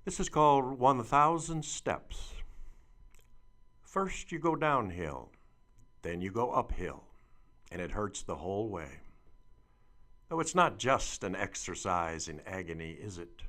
This is called 1,000 Steps. First you go downhill, then you go uphill, and it hurts the whole way. Though it's not just an exercise in agony, is it?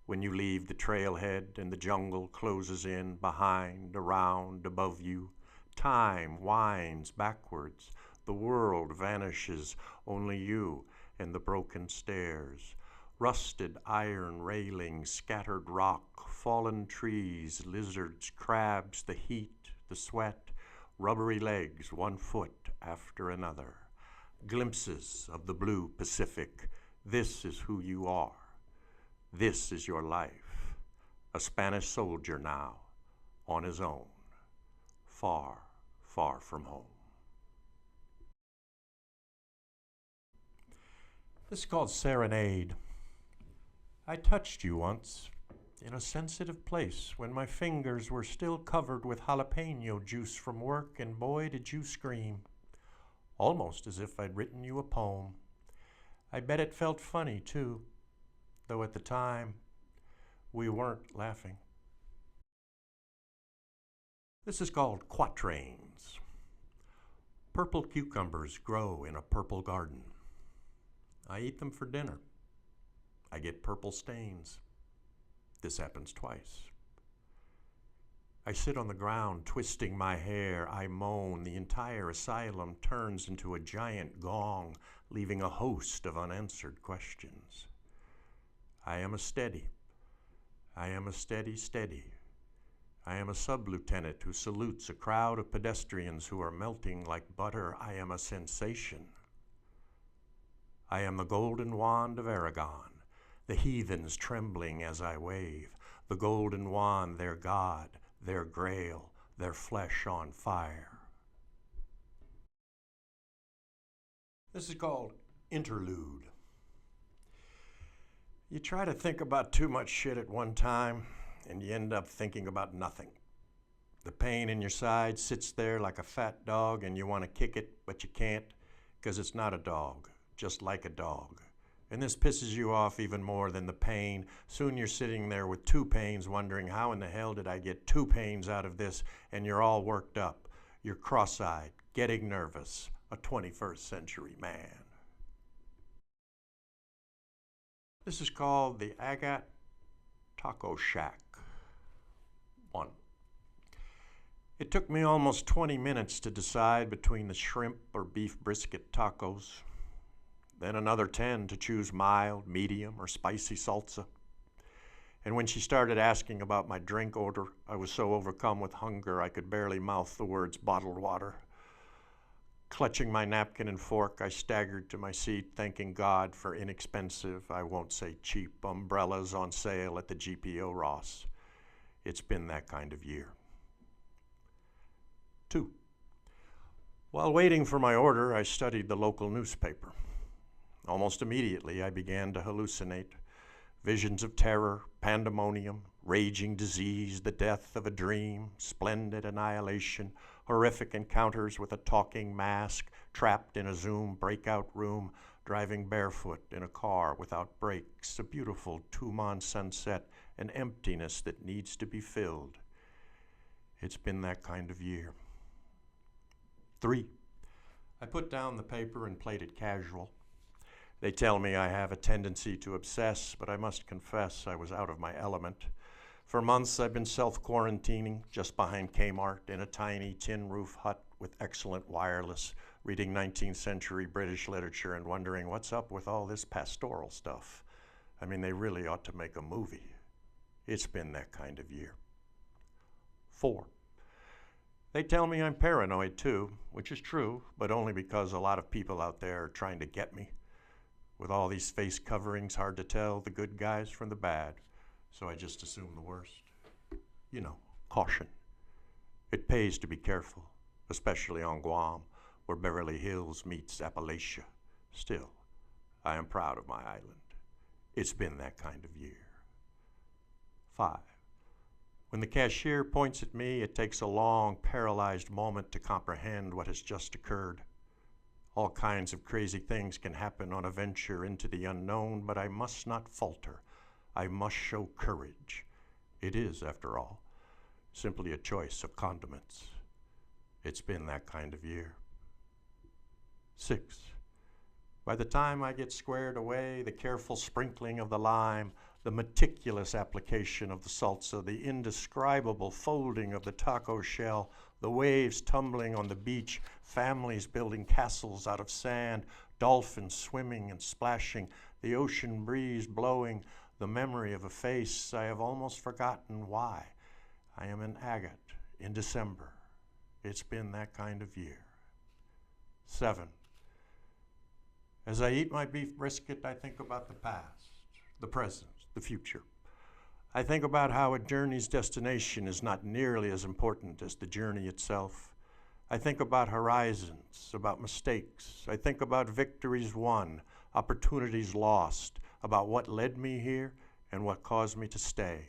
When you leave the trailhead and the jungle closes in behind, around, above you, time winds backwards, the world vanishes, only you and the broken stairs. Rusted iron railings, scattered rock, fallen trees, lizards, crabs, the heat, the sweat, rubbery legs, one foot after another. Glimpses of the blue Pacific. This is who you are. This is your life. A Spanish soldier now, on his own, far, far from home. This is called Serenade. I touched you once in a sensitive place when my fingers were still covered with jalapeno juice from work, and boy, did you scream. Almost as if I'd written you a poem. I bet it felt funny, too, though at the time, we weren't laughing. This is called Quatrains. Purple cucumbers grow in a purple garden. I eat them for dinner. I get purple stains. This happens twice. I sit on the ground, twisting my hair. I moan. The entire asylum turns into a giant gong, leaving a host of unanswered questions. I am a steady. I am a steady. I am a sub-lieutenant who salutes a crowd of pedestrians who are melting like butter. I am a sensation. I am the golden wand of Aragon, the heathens trembling as I wave, the golden wand, their god, their grail, their flesh on fire. This is called Interlude. You try to think about too much shit at one time, and you end up thinking about nothing. The pain in your side sits there like a fat dog, and you want to kick it, but you can't, because it's not a dog, just like a dog. And this pisses you off even more than the pain. Soon you're sitting there with two pains, wondering, how in the hell did I get two pains out of this? And you're all worked up. You're cross-eyed, getting nervous, a 21st century man. This is called the Agat Taco Shack. 1. It took me almost 20 minutes to decide between the shrimp or beef brisket tacos. Then another 10 to choose mild, medium, or spicy salsa. And when she started asking about my drink order, I was so overcome with hunger I could barely mouth the words bottled water. Clutching my napkin and fork, I staggered to my seat, thanking God for inexpensive, I won't say cheap, umbrellas on sale at the GPO Ross. It's been that kind of year. 2. While waiting for my order, I studied the local newspaper. Almost immediately, I began to hallucinate. Visions of terror, pandemonium, raging disease, the death of a dream, splendid annihilation, horrific encounters with a talking mask, trapped in a Zoom breakout room, driving barefoot in a car without brakes, a beautiful Tuman sunset, an emptiness that needs to be filled. It's been that kind of year. 3. I put down the paper and played it casual. They tell me I have a tendency to obsess, but I must confess I was out of my element. For months I've been self-quarantining just behind Kmart in a tiny tin roof hut with excellent wireless, reading 19th century British literature and wondering what's up with all this pastoral stuff. I mean, they really ought to make a movie. It's been that kind of year. 4. They tell me I'm paranoid too, which is true, but only because a lot of people out there are trying to get me. With all these face coverings, hard to tell the good guys from the bad, so I just assume the worst. You know, caution. It pays to be careful, especially on Guam, where Beverly Hills meets Appalachia. Still, I am proud of my island. It's been that kind of year. 5. When the cashier points at me, it takes a long, paralyzed moment to comprehend what has just occurred. All kinds of crazy things can happen on a venture into the unknown, but I must not falter. I must show courage. It is, after all, simply a choice of condiments. It's been that kind of year. 6. By the time I get squared away, the careful sprinkling of the lime, the meticulous application of the salsa, the indescribable folding of the taco shell, the waves tumbling on the beach, families building castles out of sand, dolphins swimming and splashing, the ocean breeze blowing, the memory of a face I have almost forgotten why. I am an agate in December. It's been that kind of year. 7. As I eat my beef brisket, I think about the past, the present, the future. I think about how a journey's destination is not nearly as important as the journey itself. I think about horizons, about mistakes. I think about victories won, opportunities lost, about what led me here and what caused me to stay.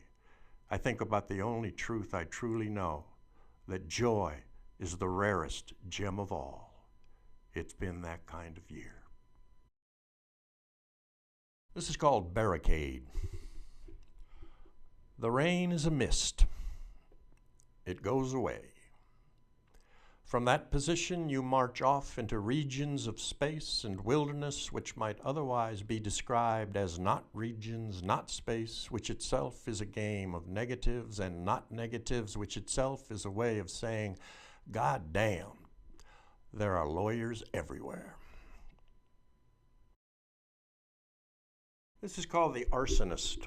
I think about the only truth I truly know, that joy is the rarest gem of all. It's been that kind of year. This is called Barricade. The rain is a mist. It goes away. From that position, you march off into regions of space and wilderness which might otherwise be described as not regions, not space, which itself is a game of negatives and not negatives, which itself is a way of saying, God damn, there are lawyers everywhere. This is called the Arsonist.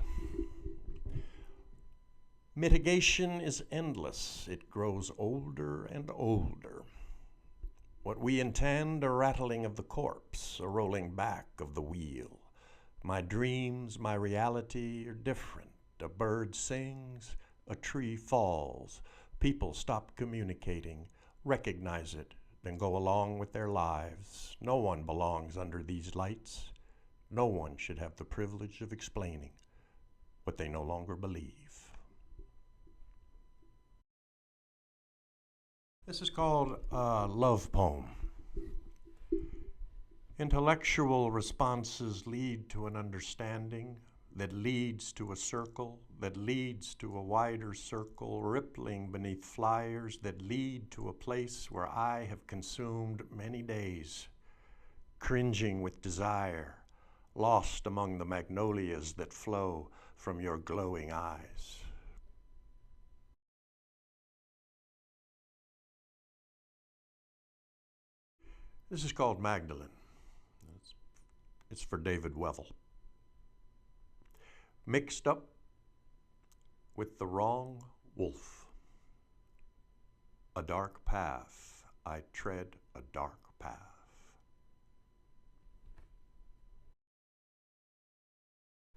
Mitigation is endless. It grows older and older. What we intend, a rattling of the corpse, a rolling back of the wheel. My dreams, my reality are different. A bird sings, a tree falls. People stop communicating, recognize it, then go along with their lives. No one belongs under these lights. No one should have the privilege of explaining what they no longer believe. This is called a love poem. Intellectual responses lead to an understanding that leads to a circle, that leads to a wider circle, rippling beneath flyers that lead to a place where I have consumed many days, cringing with desire, lost among the magnolias that flow from your glowing eyes. This is called Magdalene. It's for David Wevel. Mixed up with the wrong wolf. A dark path, I tread a dark path.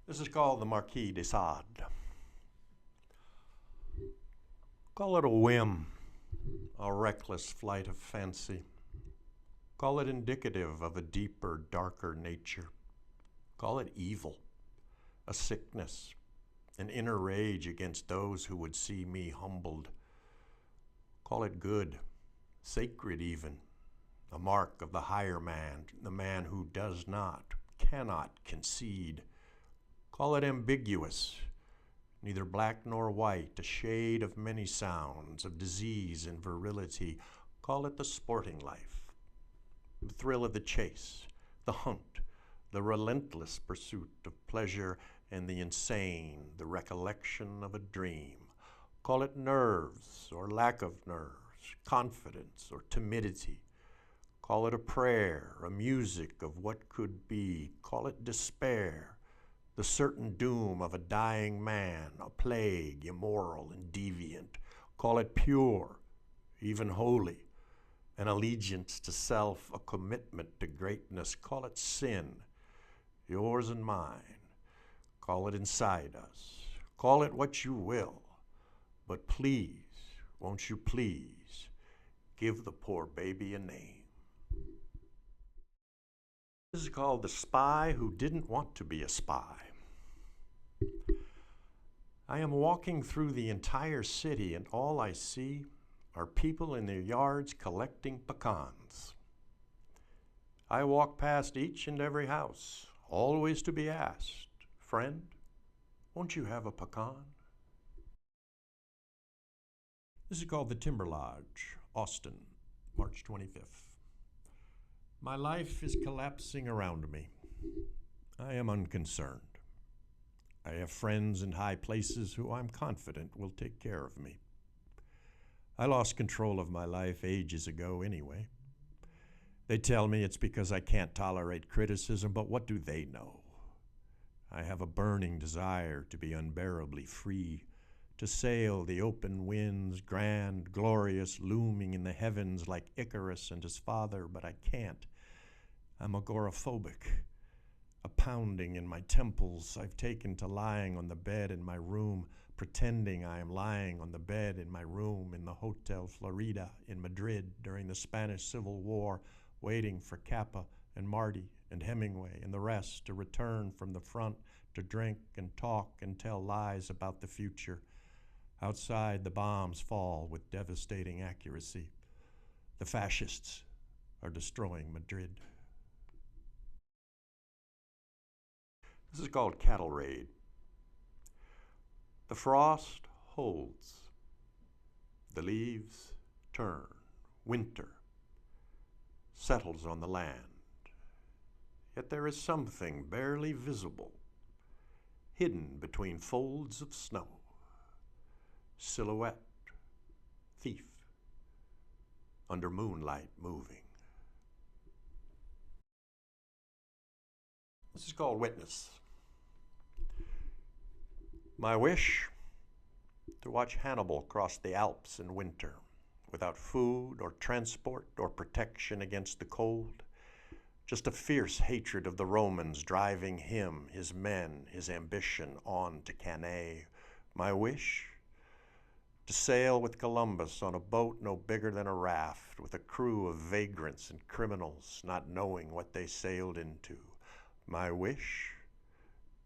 This is called the Marquis de Sade. Call it a whim, a reckless flight of fancy. Call it indicative of a deeper, darker nature. Call it evil, a sickness, an inner rage against those who would see me humbled. Call it good, sacred even, a mark of the higher man, the man who does not, cannot concede. Call it ambiguous, neither black nor white, a shade of many sounds, of disease and virility. Call it the sporting life, the thrill of the chase, the hunt, the relentless pursuit of pleasure, and the insane, the recollection of a dream. Call it nerves or lack of nerves, confidence or timidity. Call it a prayer, a music of what could be. Call it despair, the certain doom of a dying man, a plague, immoral and deviant. Call it pure, even holy, an allegiance to self, a commitment to greatness. Call it sin, yours and mine. Call it inside us. Call it what you will. But please, won't you please, give the poor baby a name. This is called The Spy Who Didn't Want to Be a Spy. I am walking through the entire city, and all I see are people in their yards collecting pecans. I walk past each and every house, always to be asked, friend, won't you have a pecan? This is called the Timber Lodge, Austin, March 25th. My life is collapsing around me. I am unconcerned. I have friends in high places who I'm confident will take care of me. I lost control of my life ages ago anyway. They tell me it's because I can't tolerate criticism, but what do they know? I have a burning desire to be unbearably free, to sail the open winds, grand, glorious, looming in the heavens like Icarus and his father, but I can't. I'm agoraphobic. A pounding in my temples I've taken to lying on the bed in my room, pretending I am lying on the bed in my room in the Hotel Florida in Madrid during the Spanish Civil War, waiting for Kappa and Marty and Hemingway and the rest to return from the front to drink and talk and tell lies about the future. Outside, the bombs fall with devastating accuracy. The fascists are destroying Madrid. This is called Cattle Raid. The frost holds. The leaves turn. Winter settles on the land. Yet there is something barely visible, hidden between folds of snow. Silhouette, thief, under moonlight moving. This is called Witness. My wish, to watch Hannibal cross the Alps in winter, without food or transport or protection against the cold, just a fierce hatred of the Romans driving him, his men, his ambition on to Cannae. My wish, to sail with Columbus on a boat no bigger than a raft, with a crew of vagrants and criminals not knowing what they sailed into. My wish,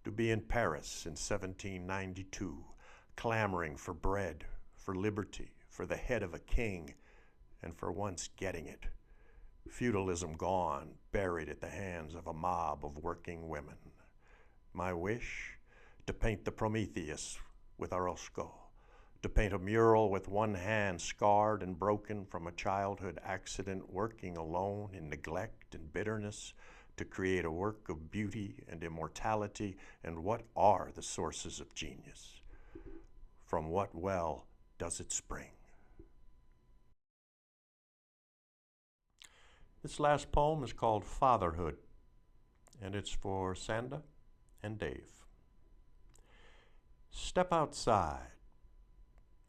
to be in Paris in 1792, clamoring for bread, for liberty, for the head of a king, and for once getting it. Feudalism gone, buried at the hands of a mob of working women. My wish, to paint the Prometheus with Orozco, to paint a mural with one hand scarred and broken from a childhood accident, working alone in neglect and bitterness, to create a work of beauty and immortality. And what are the sources of genius? From what well does it spring? This last poem is called Fatherhood, and it's for Sanda and Dave. Step outside,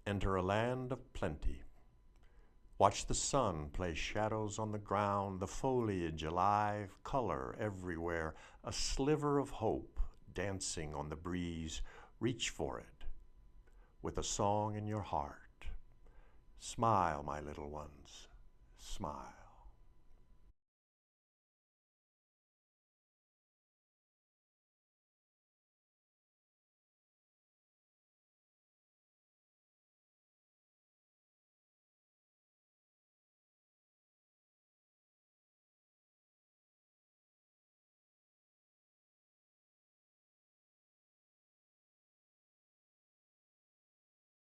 enter a land of plenty. Watch the sun play shadows on the ground, the foliage alive, color everywhere, a sliver of hope dancing on the breeze. Reach for it with a song in your heart. Smile, my little ones, smile.